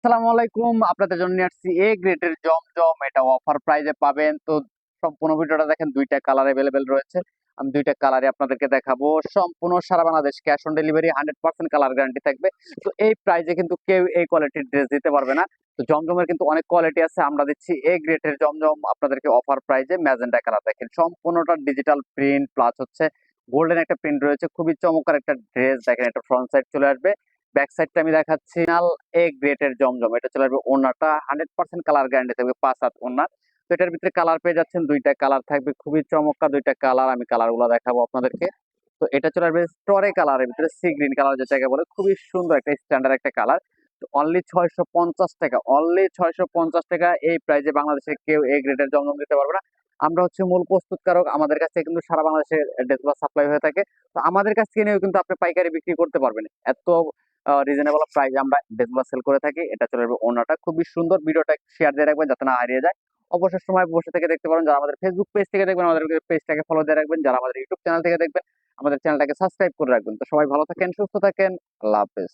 আসসালামু আলাইকুম। আপনাদের জন্য নিয়ে আসছি এ গ্রেডের জমজম। এটা অফার প্রাইজে পাবেন। তো সম্পূর্ণ ভিডিওটা দেখেন, দুইটা কালার अवेलेबल রয়েছে। আমি দুইটা কালারে আপনাদেরকে দেখাবো। সম্পূর্ণ সারা Bangladesh cash on delivery, 100% colour guarantee থাকবে। তো এই প্রাইজে কিন্তু কেউ এই কোয়ালিটির ড্রেস দিতে পারবে না। তো জমজমের কিন্তু অনেক কোয়ালিটি আছে, আমরা দিচ্ছি এ গ্রেডের জমজম আপনাদেরকে অফার প্রাইজে। ম্যাজেন্টা কালার দেখেন, সম্পূর্ণটা ডিজিটাল প্রিন্ট প্লাস হচ্ছে গোল্ডেন একটা প্রিন্ট রয়েছে। খুবই চমৎকার একটা ড্রেস দেখেন। এটা ফ্রন্ট সাইড চলে আসবে, ব্যাক সাইডটা আমি দেখাচ্ছি। এ গ্রেটের জমজম, এটা চলে আসবে। ওড়নাটা 100% কালার গ্যারান্টি থাকবে, 5 হাত ওড়না। তো এটার ভিতরে কালার পেয়ে যাচ্ছেন, দুইটা কালার থাকবে, খুবই চমৎকার দুইটা কালার। আমি কালার গুলো দেখাবো আপনাদেরকে। তো এটা চলে আসবে স্টরে কালারের ভিতরে, সি গ্রিন কালার যেটাকে বলে, খুবই সুন্দর একটা স্ট্যান্ডার্ড একটা কালার। অনলি 650 টাকা, অনলি 650 টাকা। এই প্রাইজে বাংলাদেশে কেউ এ গ্রেডের জমজম দিতে পারবে না। আমরা হচ্ছে মূল প্রস্তুতকারক, আমাদের কাছে কিন্তু সারা বাংলাদেশে ড্রেসগুলো সাপ্লাই হয়ে থাকে। তো আমাদের কাছ থেকে নিয়েও কিন্তু আপনি পাইকারি বিক্রি করতে পারবেন। এত রিজনেবল প্রাইসে আমরা ড্রেসগুলো সেল করে থাকি। এটা চলে আসবে, ওনাটা খুবই সুন্দর। ভিডিওটা শেয়ার দিয়ে রাখবেন যাতে না হারিয়ে যায়। অবসর সময় বসে থেকে দেখতে পারেন। যারা আমাদের ফেসবুক পেজ থেকে দেখবেন, আমাদের পেজটাকে ফলো দিয়ে রাখবেন। যারা আমাদের ইউটিউব চ্যানেল থেকে দেখবেন, আমাদের চ্যানেলটাকে সাবস্ক্রাইব করে রাখবেন। তো সবাই ভালো থাকেন, সুস্থ থাকেন। আল্লাহ হাফেজ।